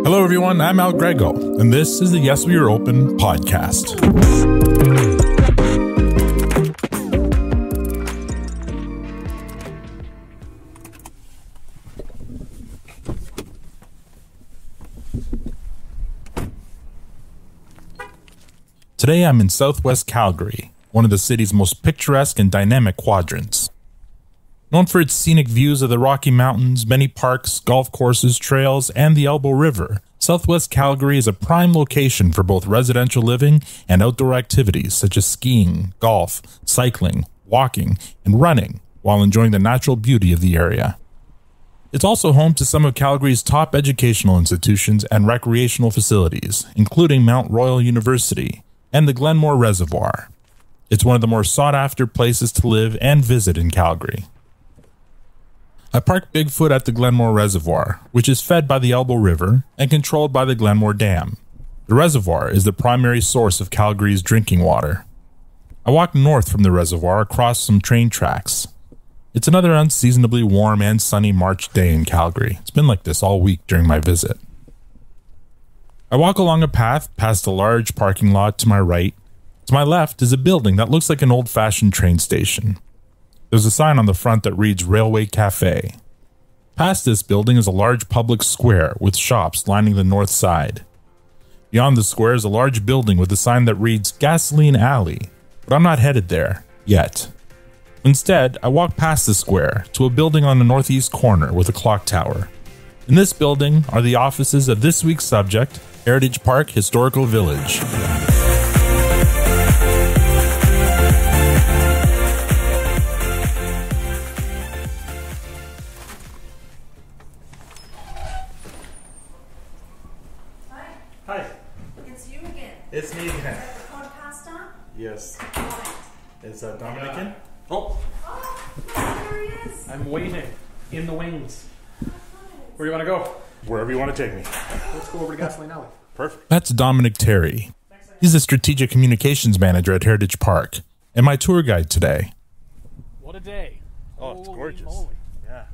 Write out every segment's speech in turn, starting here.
Hello, everyone. I'm Al Grego, and this is the Yes We Are Open podcast. Today, I'm in southwest Calgary, one of the city's most picturesque and dynamic quadrants. Known for its scenic views of the Rocky Mountains, many parks, golf courses, trails, and the Elbow River, southwest Calgary is a prime location for both residential living and outdoor activities such as skiing, golf, cycling, walking, and running, while enjoying the natural beauty of the area. It's also home to some of Calgary's top educational institutions and recreational facilities, including Mount Royal University and the Glenmore Reservoir. It's one of the more sought-after places to live and visit in Calgary. I parked Bigfoot at the Glenmore Reservoir, which is fed by the Elbow River and controlled by the Glenmore Dam. The reservoir is the primary source of Calgary's drinking water. I walked north from the reservoir across some train tracks. It's another unseasonably warm and sunny March day in Calgary. It's been like this all week during my visit. I walk along a path past a large parking lot to my right. To my left is a building that looks like an old-fashioned train station. There's a sign on the front that reads Railway Cafe. Past this building is a large public square with shops lining the north side. Beyond the square is a large building with a sign that reads Gasoline Alley, but I'm not headed there yet. Instead, I walk past the square to a building on the northeast corner with a clock tower. In this building are the offices of this week's subject, Heritage Park Historical Village. Hi. It's you again. It's me again. Is the podcast on? Yes. Right. Is Dominic in? Oh, there he is. I'm waiting in the wings. Where do you want to go? Wherever you want to take me. Let's go over to Gasoline Alley. Perfect. That's Dominic Terry. He's the Strategic Communications Manager at Heritage Park, and my tour guide today. What a day. Oh, it's gorgeous. Moly. Yeah.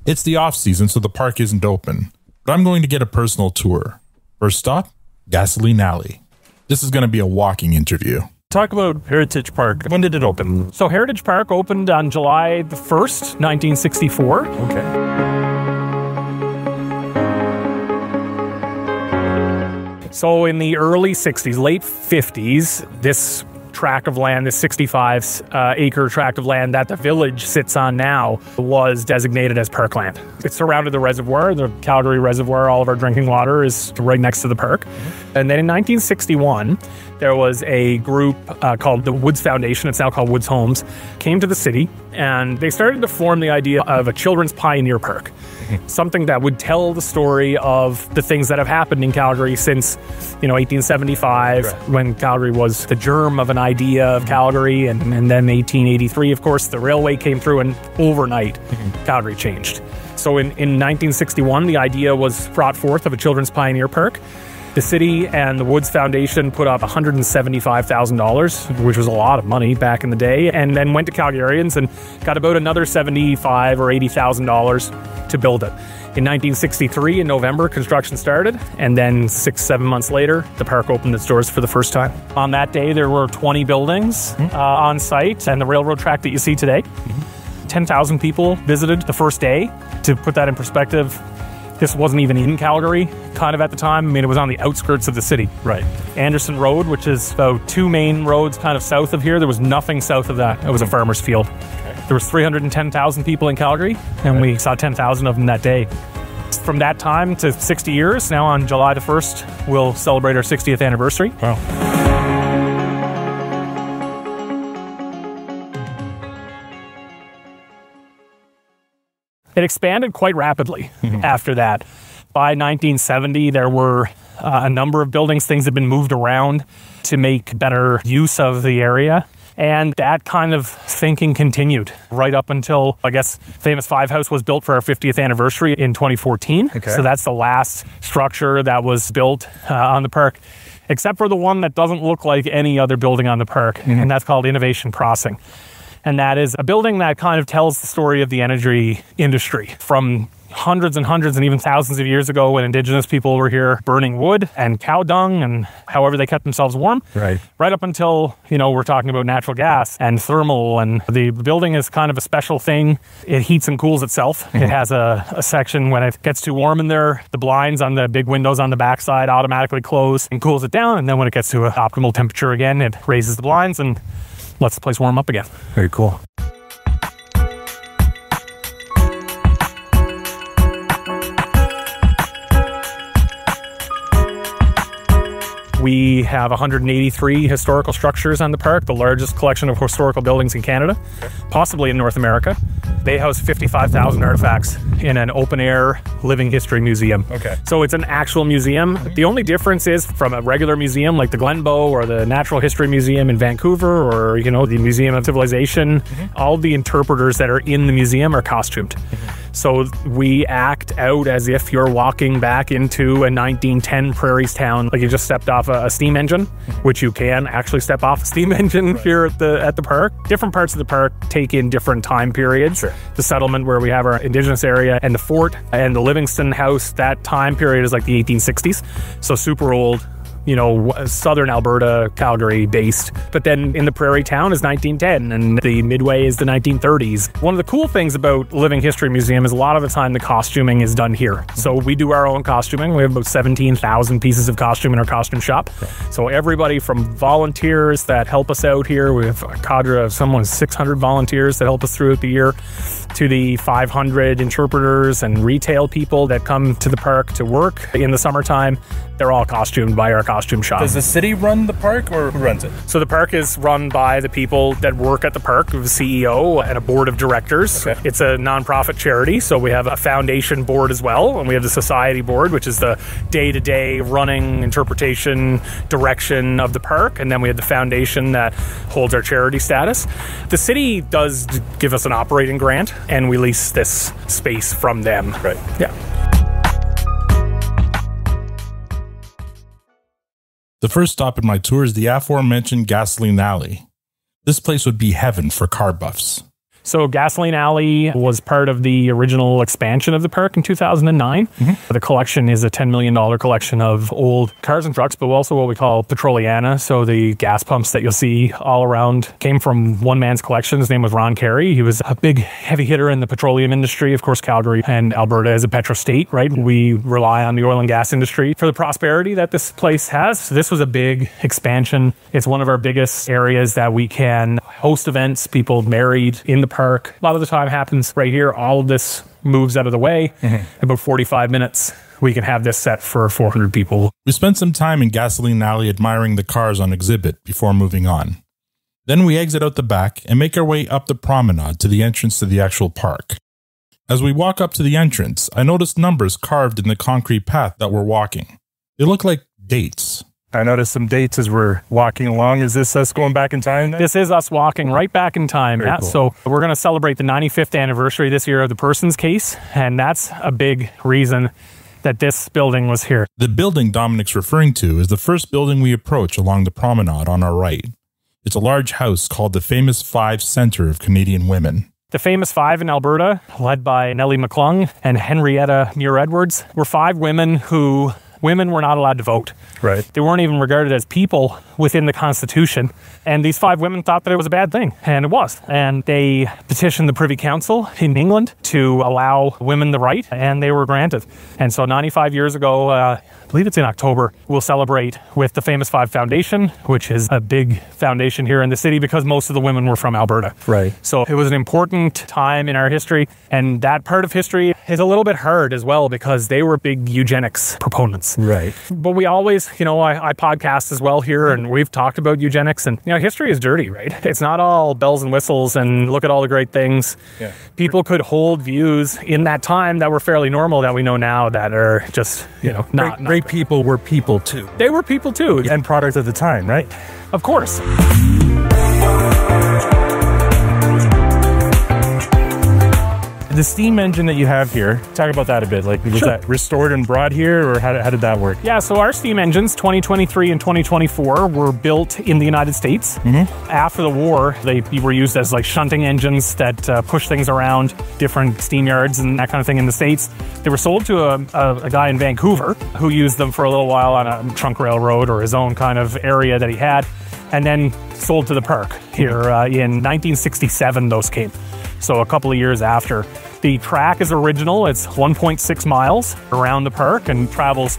It's the off-season, so the park isn't open, but I'm going to get a personal tour. First stop, Gasoline Alley. This is going to be a walking interview. Talk about Heritage Park. When did it open? So Heritage Park opened on July the 1st, 1964. Okay. So in the early 60s, late 50s, this tract of land, this 65-acre tract of land that the village sits on now, was designated as parkland. It surrounded the reservoir, the Calgary Reservoir. All of our drinking water is right next to the park. And then in 1961, there was a group called the Woods Foundation, it's now called Woods Homes, came to the city, and they started to form the idea of a children's pioneer park. Something that would tell the story of the things that have happened in Calgary since, 1875, right, when Calgary was the germ of an idea of Calgary, and then 1883, of course, the railway came through, and overnight, Calgary changed. So in 1961, the idea was brought forth of a children's pioneer park. The city and the Woods Foundation put up $175,000, which was a lot of money back in the day, and then went to Calgarians and got about another $75,000 or $80,000 to build it. In 1963, in November, construction started, and then 6-7 months later, the park opened its doors for the first time. On that day, there were 20 buildings on site, and the railroad track that you see today. 10,000 people visited the first day. To put that in perspective, this wasn't even in Calgary, kind of at the time. I mean, it was on the outskirts of the city. Right. Anderson Road, which is about 2 main roads kind of south of here, there was nothing south of that. It was a farmer's field. Okay. There was 310,000 people in Calgary, and we saw 10,000 of them that day. From that time to 60 years, now on July the 1st, we'll celebrate our 60th anniversary. Wow. It expanded quite rapidly after that. By 1970, there were a number of buildings. Things had been moved around to make better use of the area. And that kind of thinking continued right up until, I guess, Famous Five House was built for our 50th anniversary in 2014. Okay. So that's the last structure that was built on the park, except for the one that doesn't look like any other building on the park, and that's called Innovation Crossing. And that is a building that kind of tells the story of the energy industry from hundreds and hundreds and even thousands of years ago when indigenous people were here burning wood and cow dung and however they kept themselves warm. Right up until, we're talking about natural gas and thermal, and the building is kind of a special thing. It heats and cools itself. Mm-hmm. It has a section when it gets too warm in there, the blinds on the big windows on the backside automatically close and cools it down, and then when it gets to an optimal temperature again, it raises the blinds and lets the place warm up again. Very cool. We have 183 historical structures on the park, the largest collection of historical buildings in Canada, possibly in North America. They house 55,000 artifacts in an open-air living history museum. Okay. So it's an actual museum. The only difference is from a regular museum like the Glenbow or the Natural History Museum in Vancouver or, the Museum of Civilization, all the interpreters that are in the museum are costumed. So we act out as if you're walking back into a 1910 prairies town, like you just stepped off a steam engine, which you can actually step off a steam engine here at the park. Different parts of the park take in different time periods. Sure. The settlement where we have our indigenous area and the fort and the Livingston House, that time period is like the 1860s. So super old. Southern Alberta, Calgary based. But then in the prairie town is 1910 and the Midway is the 1930s. One of the cool things about Living History Museum is a lot of the time the costuming is done here. So we do our own costuming. We have about 17,000 pieces of costume in our costume shop. So everybody from volunteers that help us out here, we have a cadre of 600 volunteers that help us throughout the year, to the 500 interpreters and retail people that come to the park to work in the summertime. They're all costumed by our costume shop. Does the city run the park or who runs it? So the park is run by the people that work at the park, the CEO and a board of directors. Okay. It's a nonprofit charity, so we have a foundation board as well, and we have the society board, which is the day-to-day running, interpretation, direction of the park, and then we have the foundation that holds our charity status. The city does give us an operating grant, and we lease this space from them. Right. Yeah. The first stop in my tour is the aforementioned Gasoline Alley. This place would be heaven for car buffs. So Gasoline Alley was part of the original expansion of the park in 2009. Mm-hmm. The collection is a $10 million collection of old cars and trucks, but also what we call Petroliana. So the gas pumps that you'll see all around came from one man's collection. His name was Ron Carey. He was a big heavy hitter in the petroleum industry. Of course, Calgary and Alberta is a petro state, right? We rely on the oil and gas industry for the prosperity that this place has. So this was a big expansion. It's one of our biggest areas that we can host events, people married in the park. A lot of the time happens right here. All of this moves out of the way. Mm-hmm. About 45 minutes, we can have this set for 400 people. We spent some time in Gasoline Alley admiring the cars on exhibit before moving on. Then we exit out the back and make our way up the promenade to the entrance to the actual park. As we walk up to the entrance, I noticed numbers carved in the concrete path that we're walking. They look like dates. I noticed some dates as we're walking along. Is this us going back in time then? This is us walking right back in time. Very cool. So we're going to celebrate the 95th anniversary this year of the Persons case, and that's a big reason that this building was here. The building Dominic's referring to is the first building we approach along the promenade on our right. It's a large house called the Famous Five Centre of Canadian Women. The Famous Five in Alberta, led by Nellie McClung and Henrietta Muir-Edwards, were five women who... Women were not allowed to vote. Right. They weren't even regarded as people within the Constitution. And these five women thought that it was a bad thing. And it was. And they petitioned the Privy Council in England to allow women the right. And they were granted. And so 95 years ago, I believe it's in October, we'll celebrate with the Famous Five Foundation, which is a big foundation here in the city because most of the women were from Alberta. Right. So it was an important time in our history. And that part of history is a little bit hard as well because they were big eugenics proponents. Right. But we always, I podcast as well here, and we've talked about eugenics, and history is dirty, right? It's not all bells and whistles and look at all the great things. Yeah. People could hold views in that time that were fairly normal that we know now that are just, not great people were people too. They were people too. And product of the time, right? Of course. The steam engine that you have here, talk about that a bit. Like, was that restored and brought here, or how did that work? Yeah, so our steam engines, 2023 and 2024, were built in the United States. After the war, they were used as like shunting engines that push things around different steam yards and that kind of thing in the States. They were sold to a guy in Vancouver who used them for a little while on a trunk railroad or his own kind of area that he had, and then sold to the park here in 1967. Those came. So a couple of years after. The track is original. It's 1.6 miles around the park and travels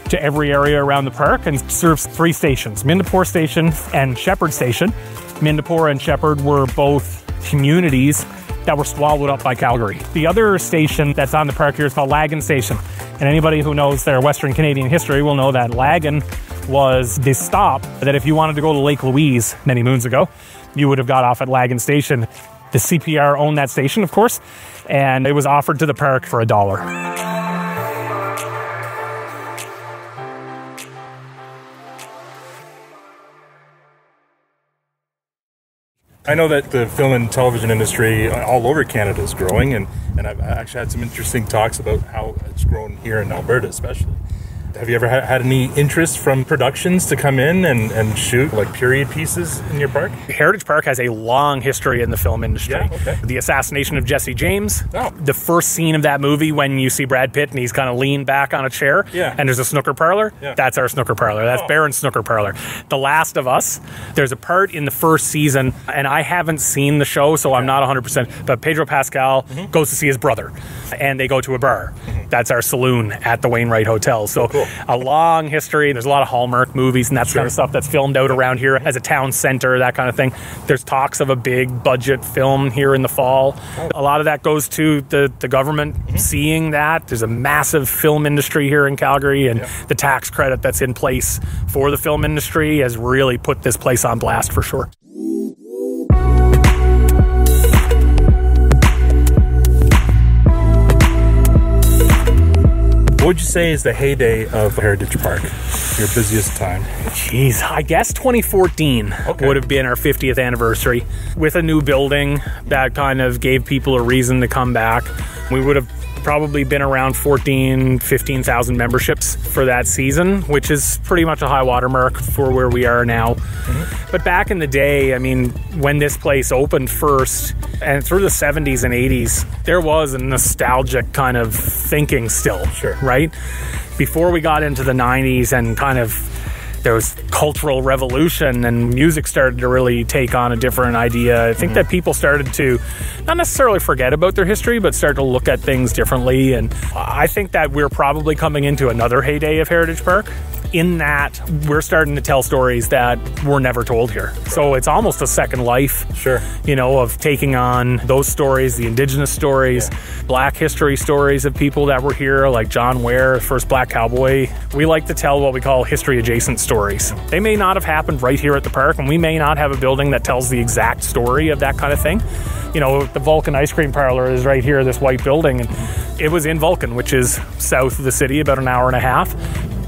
to every area around the park and serves 3 stations, Mindapore Station and Shepherd Station. Mindapore and Shepherd were both communities that were swallowed up by Calgary. The other station that's on the park here is called Lagan Station. And anybody who knows their Western Canadian history will know that Lagan was the stop that if you wanted to go to Lake Louise many moons ago, you would have got off at Lagan Station. The CPR owned that station, of course, and it was offered to the park for $1. I know that the film and television industry all over Canada is growing, and I've actually had some interesting talks about how it's grown here in Alberta especially. Have you ever had any interest from productions to come in and shoot like period pieces in your park? Heritage Park has a long history in the film industry. Yeah, okay. The assassination of Jesse James. Oh. The first scene of that movie when you see Brad Pitt and he's kind of leaned back on a chair. Yeah. And there's a snooker parlor. Yeah. That's our snooker parlor. That's Barron's snooker parlor. The Last of Us. There's a part in the first season, and I haven't seen the show, so I'm not 100%, but Pedro Pascal goes to see his brother, and they go to a bar. That's our saloon at the Wainwright Hotel. So cool. A long history. There's a lot of Hallmark movies and that kind of stuff that's filmed out around here as a town center, that kind of thing. There's talks of a big budget film here in the fall. A lot of that goes to the government seeing that. There's a massive film industry here in Calgary, and the tax credit that's in place for the film industry has really put this place on blast for sure. What would you say is the heyday of Heritage Park? Your busiest time? Jeez, I guess 2014 would have been our 50th anniversary with a new building that kind of gave people a reason to come back. We would have probably been around 15,000 memberships for that season, which is pretty much a high watermark for where we are now. But back in the day, I mean, when this place opened first and through the 70s and 80s, there was a nostalgic kind of thinking still, right? Before we got into the 90s and kind of there was cultural revolution and music started to really take on a different idea. I think that people started to not necessarily forget about their history, but start to look at things differently. And I think that we're probably coming into another heyday of Heritage Park, in that we're starting to tell stories that were never told here. So it's almost a second life, you know, of taking on those stories, the Indigenous stories, Black history stories of people that were here, like John Ware, first Black cowboy. We like to tell what we call history adjacent stories. They may not have happened right here at the park, and we may not have a building that tells the exact story of that kind of thing. You know, the Vulcan ice cream parlor is right here, this white building, and it was in Vulcan, which is south of the city, about an hour and a half.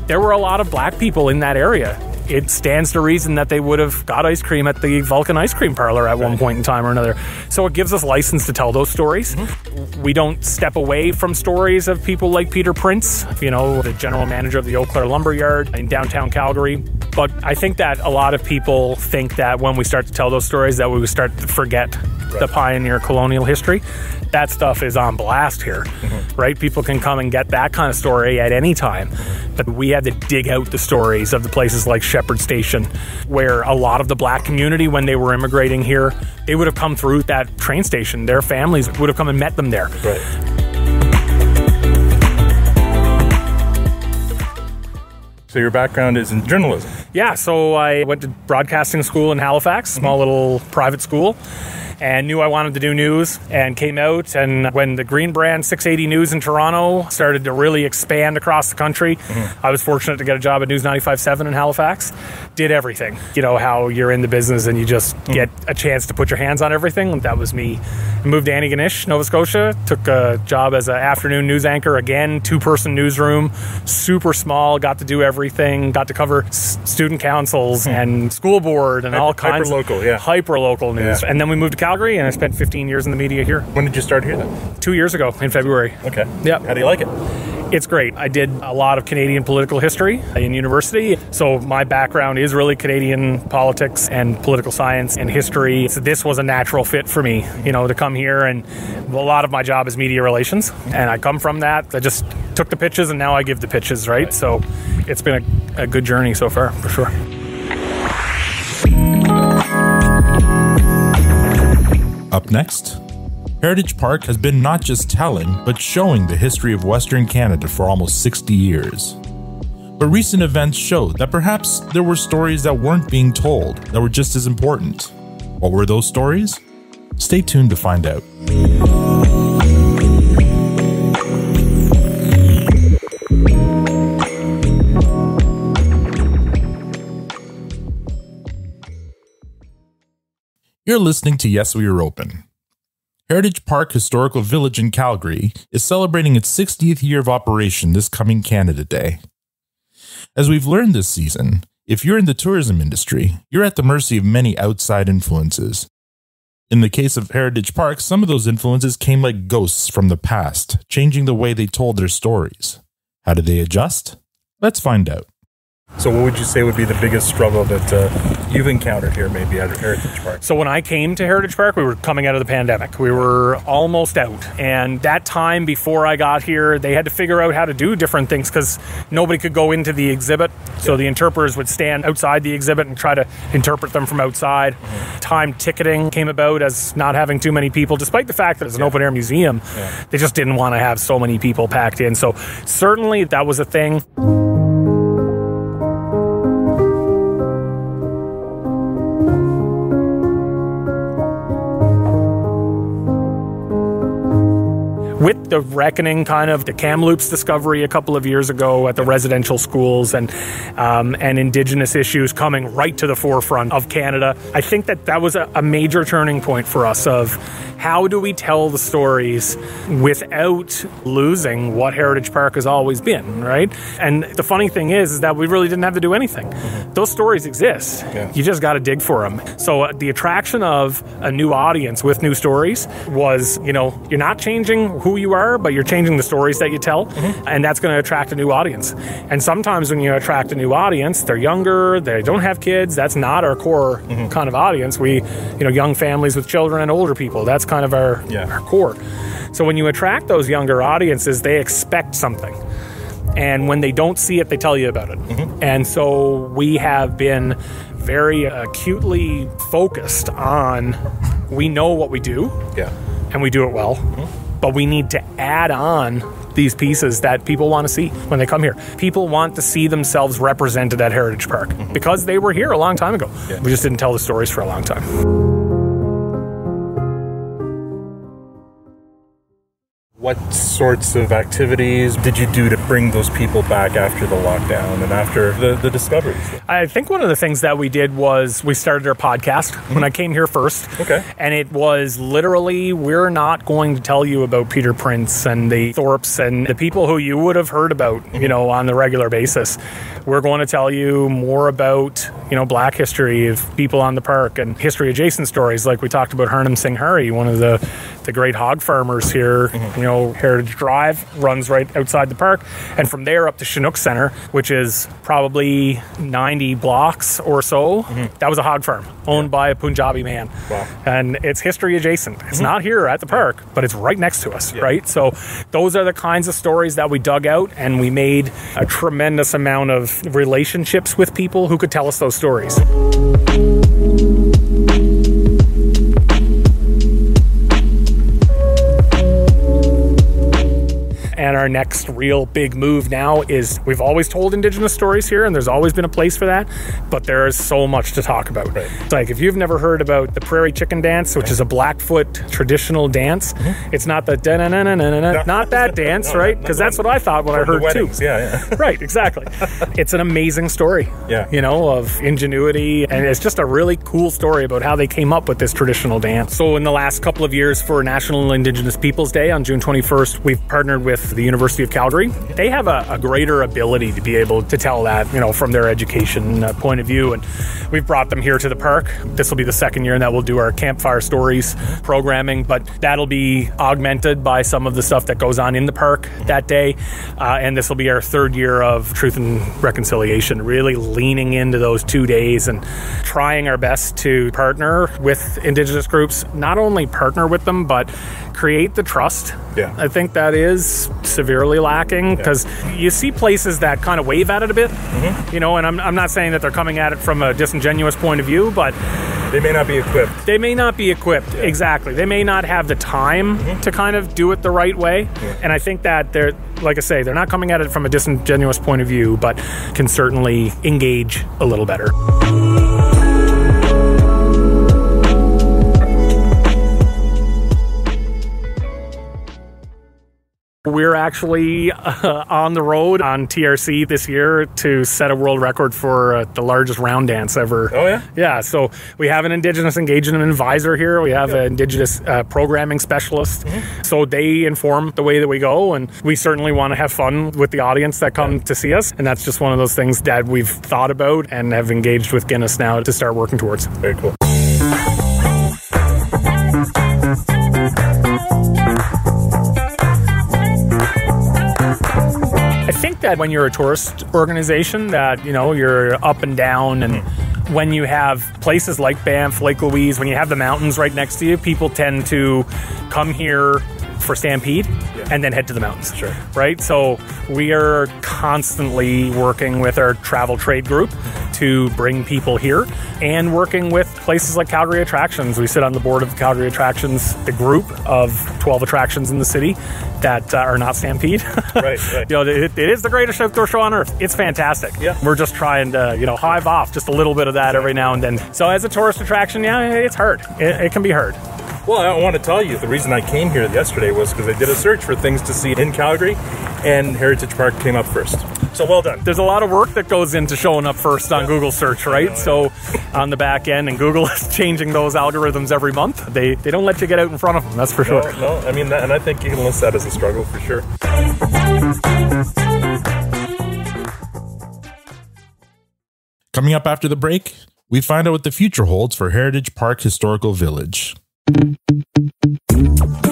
There were a lot of Black people in that area. It stands to reason that they would have got ice cream at the Vulcan ice cream parlor at one point in time or another. So it gives us license to tell those stories. We don't step away from stories of people like Peter Prince, you know, the general manager of the Eau Claire Lumber Yard in downtown Calgary. But I think that a lot of people think that when we start to tell those stories that we would start to forget the pioneer colonial history. That stuff is on blast here, right? People can come and get that kind of story at any time. But we had to dig out the stories of the places like Shepherd Station, where a lot of the Black community, when they were immigrating here, they would have come through that train station. Their families would have come and met them there. So your background is in journalism? Yeah, so I went to broadcasting school in Halifax, small little private school, and knew I wanted to do news, and came out. And when the Green Brand 680 News in Toronto started to really expand across the country, I was fortunate to get a job at News 95.7 in Halifax. Did everything. You know how you're in the business and you just get a chance to put your hands on everything. That was me. I moved to Antigonish, Nova Scotia, took a job as an afternoon news anchor again, 2-person newsroom, super small, got to do everything, got to cover student councils and school board and all kinds hyper-local, yeah. hyper-local news. Yeah. And then we moved to Calgary, and I spent 15 years in the media here. When did you start here then? 2 years ago in February. Okay. Yep. How do you like it? It's great. I did a lot of Canadian political history in university. So my background is really Canadian politics and political science and history. So this was a natural fit for me, to come here. And a lot of my job is media relations. And I come from that. I just took the pitches and now I give the pitches, right? So it's been a good journey so far, for sure. Up next, Heritage Park has been not just telling, but showing the history of Western Canada for almost 60 years. But recent events showed that perhaps there were stories that weren't being told that were just as important. What were those stories? Stay tuned to find out. You're listening to Yes, We Are Open. Heritage Park Historical Village in Calgary is celebrating its 60th year of operation this coming Canada Day. As we've learned this season, if you're in the tourism industry, you're at the mercy of many outside influences. In the case of Heritage Park, some of those influences came like ghosts from the past, changing the way they told their stories. How did they adjust? Let's find out. So what would you say would be the biggest struggle that you've encountered here maybe at Heritage Park? So when I came to Heritage Park, we were coming out of the pandemic. We were almost out. And that time before I got here, they had to figure out how to do different things because nobody could go into the exhibit. So the interpreters would stand outside the exhibit and try to interpret them from outside. Time ticketing came about as not having too many people, despite the fact that it's an open air museum. They just didn't want to have so many people packed in. So certainly that was a thing. With the reckoning, kind of the Kamloops discovery a couple of years ago at the residential schools and Indigenous issues coming right to the forefront of Canada, I think that was a major turning point for us of how do we tell the stories without losing what Heritage Park has always been, right? And the funny thing is that we really didn't have to do anything. Those stories exist. You just got to dig for them. So the attraction of a new audience with new stories was, you're not changing who you are, but you're changing the stories that you tell, and that's going to attract a new audience. And sometimes when you attract a new audience, they're younger, they don't have kids. That's not our core kind of audience. We, young families with children and older people. That's kind of our core. So when you attract those younger audiences, they expect something. And when they don't see it, they tell you about it. And so we have been very acutely focused on, we know what we do, and we do it well, but we need to add on these pieces that people want to see when they come here. People want to see themselves represented at Heritage Park because they were here a long time ago. We just didn't tell the stories for a long time. What sorts of activities did you do to bring those people back after the lockdown and after the discoveries? I think one of the things that we did was we started our podcast when I came here first. And it was literally, we're not going to tell you about Peter Prince and the Thorpes and the people who you would have heard about, on the regular basis. We're going to tell you more about, Black history of people on the park and history adjacent stories. Like we talked about Harnam Singh Hari, one of the great hog farmers here. Heritage Drive runs right outside the park. And from there up to Chinook Center, which is probably 90 blocks or so, that was a hog farm owned by a Punjabi man. And it's history adjacent. It's not here at the park, but it's right next to us, right? So those are the kinds of stories that we dug out, and we made a tremendous amount of relationships with people who could tell us those stories. And our next real big move now is we've always told Indigenous stories here, and there's always been a place for that, but there's so much to talk about. It's like if you've never heard about the Prairie Chicken Dance, which is a Blackfoot traditional dance, it's not the da-na-na-na-na-na, not that dance, right? Because that's what I thought when I heard weddings, too. Right, exactly. It's an amazing story, of ingenuity, and it's just a really cool story about how they came up with this traditional dance. So in the last couple of years for National Indigenous Peoples Day on June 21st, we've partnered with the University of Calgary. They have a greater ability to be able to tell that, from their education point of view. And we've brought them here to the park. This will be the second year that we'll do our campfire stories programming, but that'll be augmented by some of the stuff that goes on in the park that day. And this will be our third year of Truth and Reconciliation, really leaning into those 2 days and trying our best to partner with Indigenous groups, not only partner with them, but create the trust. Yeah. I think that is severely lacking because you see places that kind of wave at it a bit, and I'm not saying that they're coming at it from a disingenuous point of view, but they may not be equipped. Yeah. Exactly. They may not have the time to kind of do it the right way. Yeah. And I think that they're, like I say, they're not coming at it from a disingenuous point of view, but can certainly engage a little better. We're actually on the road on TRC this year to set a world record for the largest round dance ever. Oh, yeah? Yeah, so we have an Indigenous engagement advisor here. We have an Indigenous programming specialist. So they inform the way that we go, and we certainly want to have fun with the audience that come to see us. And that's just one of those things that we've thought about and have engaged with Guinness now to start working towards. Very cool. I think that when you're a tourist organization that, you're up and down, and when you have places like Banff, Lake Louise, when you have the mountains right next to you, people tend to come here for Stampede and then head to the mountains. Sure. Right? So we are constantly working with our travel trade group to bring people here and working with places like Calgary Attractions. We sit on the board of Calgary Attractions, the group of 12 attractions in the city that are not Stampede. Right. It is the greatest outdoor show on earth. It's fantastic. Yeah. We're just trying to, hive off just a little bit of that every now and then. So as a tourist attraction, it's hard. It can be hard. Well, I want to tell you, the reason I came here yesterday was because I did a search for things to see in Calgary, and Heritage Park came up first. So well done. There's a lot of work that goes into showing up first on Google search, right? So on the back end, and Google is changing those algorithms every month. They don't let you get out in front of them, that's for sure. No, I mean, and I think you can list that as a struggle for sure. Coming up after the break, we find out what the future holds for Heritage Park Historical Village.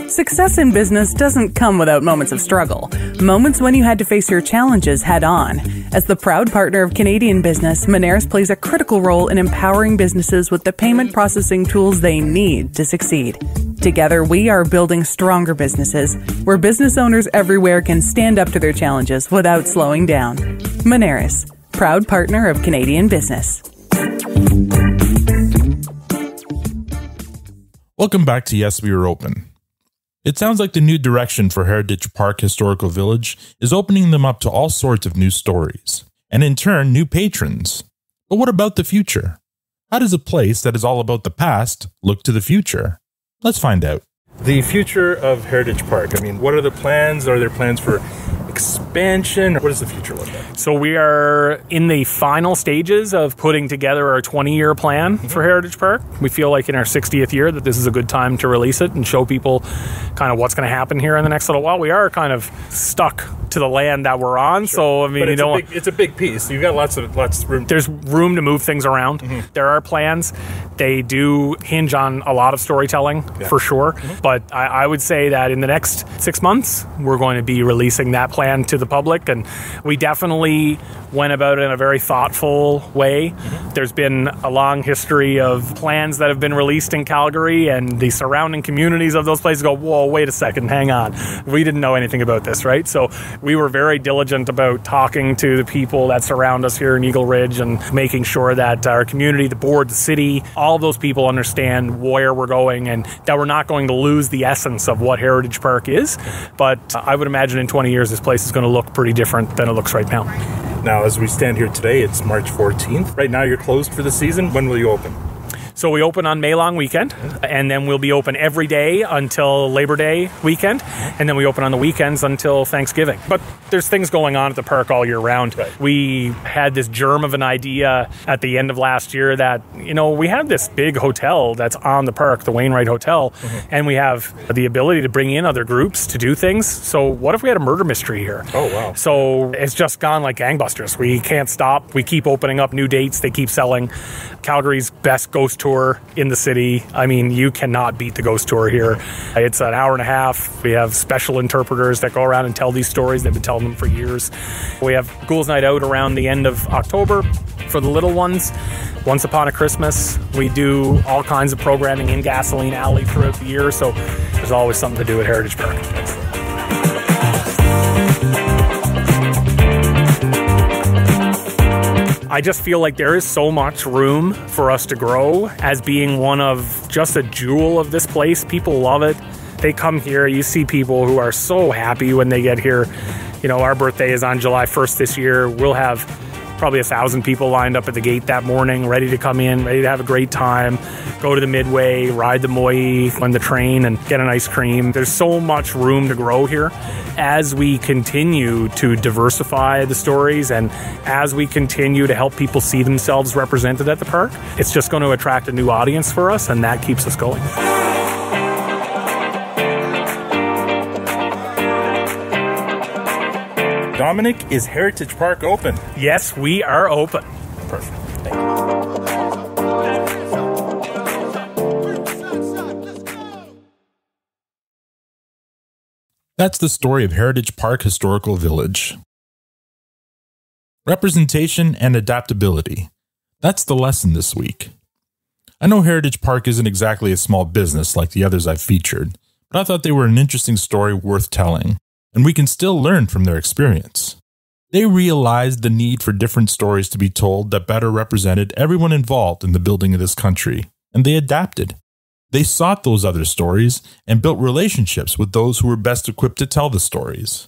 Success in business doesn't come without moments of struggle. Moments when you had to face your challenges head on. As the proud partner of Canadian business, Moneris plays a critical role in empowering businesses with the payment processing tools they need to succeed. Together, we are building stronger businesses where business owners everywhere can stand up to their challenges without slowing down. Moneris, proud partner of Canadian business. Welcome back to Yes, We Were Open. It sounds like the new direction for Heritage Park Historical Village is opening them up to all sorts of new stories, and in turn, new patrons. But what about the future? How does a place that is all about the past look to the future? Let's find out. The future of Heritage Park. I mean, what are the plans? Are there plans for expansion? What does the future look like? So we are in the final stages of putting together our 20-year plan for Heritage Park. We feel like in our 60th year that this is a good time to release it and show people kind of what's going to happen here in the next little while. We are kind of stuck to the land that we're on. Sure. So, I mean, it's a big piece. You've got lots of room. There's room to move things around. There are plans. They do hinge on a lot of storytelling for sure. But I would say that in the next 6 months, we're going to be releasing that plan to the public. And we definitely went about it in a very thoughtful way. There's been a long history of plans that have been released in Calgary, and the surrounding communities of those places go, whoa, wait a second, hang on. We didn't know anything about this, right? So we were very diligent about talking to the people that surround us here in Eagle Ridge and making sure that our community, the board, the city, all of those people understand where we're going and that we're not going to lose the essence of what Heritage Park is. But I would imagine in 20 years this place is going to look pretty different than it looks right now. Now, as we stand here today, it's March 14th. Right now, you're closed for the season. When will you open? So we open on May long weekend, and then we'll be open every day until Labor Day weekend, and then we open on the weekends until Thanksgiving. But there's things going on at the park all year round. Right. We had this germ of an idea at the end of last year that, we have this big hotel that's on the park, the Wainwright Hotel, and we have the ability to bring in other groups to do things. So what if we had a murder mystery here? Oh, wow. So it's just gone like gangbusters. We can't stop. We keep opening up new dates. They keep selling. Calgary's best ghost tour in the city. I mean, you cannot beat the ghost tour here. It's an hour and a half. We have special interpreters that go around and tell these stories. They've been telling them for years. We have Ghouls Night Out around the end of October for the little ones. Once Upon a Christmas, we do all kinds of programming in Gasoline Alley throughout the year, so there's always something to do at Heritage Park. I just feel like there is so much room for us to grow as being one of just a jewel of this place. People love it. They come here. You see people who are so happy when they get here. Our birthday is on July 1st this year. We'll have probably 1,000 people lined up at the gate that morning, ready to come in, ready to have a great time, go to the Midway, ride the Moy on the train, and get an ice cream. There's so much room to grow here as we continue to diversify the stories and as we continue to help people see themselves represented at the park. It's just going to attract a new audience for us, and that keeps us going. Dominic, is Heritage Park open? Yes, we are open. Perfect. Thank you. That's the story of Heritage Park Historical Village. Representation and adaptability. That's the lesson this week. I know Heritage Park isn't exactly a small business like the others I've featured, but I thought they were an interesting story worth telling, and we can still learn from their experience. They realized the need for different stories to be told that better represented everyone involved in the building of this country, and they adapted. They sought those other stories and built relationships with those who were best equipped to tell the stories.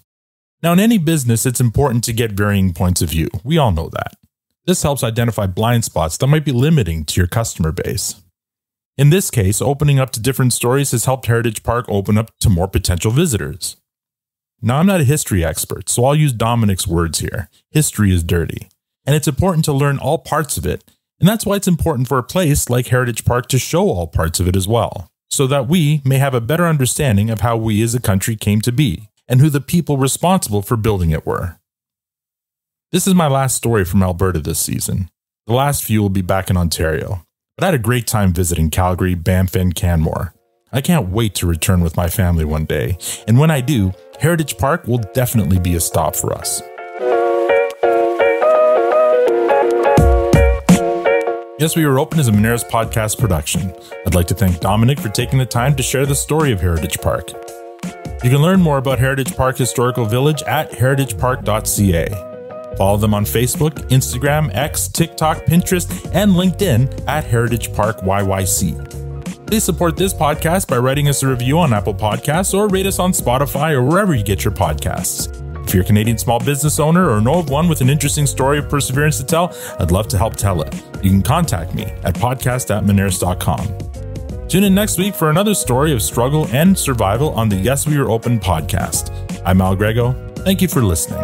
Now, in any business, it's important to get varying points of view. We all know that. This helps identify blind spots that might be limiting to your customer base. In this case, opening up to different stories has helped Heritage Park open up to more potential visitors. Now, I'm not a history expert, so I'll use Dominic's words here. History is dirty, and it's important to learn all parts of it, and that's why it's important for a place like Heritage Park to show all parts of it as well, so that we may have a better understanding of how we as a country came to be, and who the people responsible for building it were. This is my last story from Alberta this season. The last few will be back in Ontario, but I had a great time visiting Calgary, Banff, and Canmore. I can't wait to return with my family one day, and when I do, Heritage Park will definitely be a stop for us. Yes, We Were Open is a Moneris podcast production. I'd like to thank Dominic for taking the time to share the story of Heritage Park. You can learn more about Heritage Park Historical Village at heritagepark.ca. Follow them on Facebook, Instagram, X, TikTok, Pinterest, and LinkedIn at Heritage Park YYC. Please support this podcast by writing us a review on Apple Podcasts or rate us on Spotify or wherever you get your podcasts. If you're a Canadian small business owner or know of one with an interesting story of perseverance to tell, I'd love to help tell it. You can contact me at podcast@moneris.com. Tune in next week for another story of struggle and survival on the Yes, We Are Open podcast. I'm Al Grego. Thank you for listening.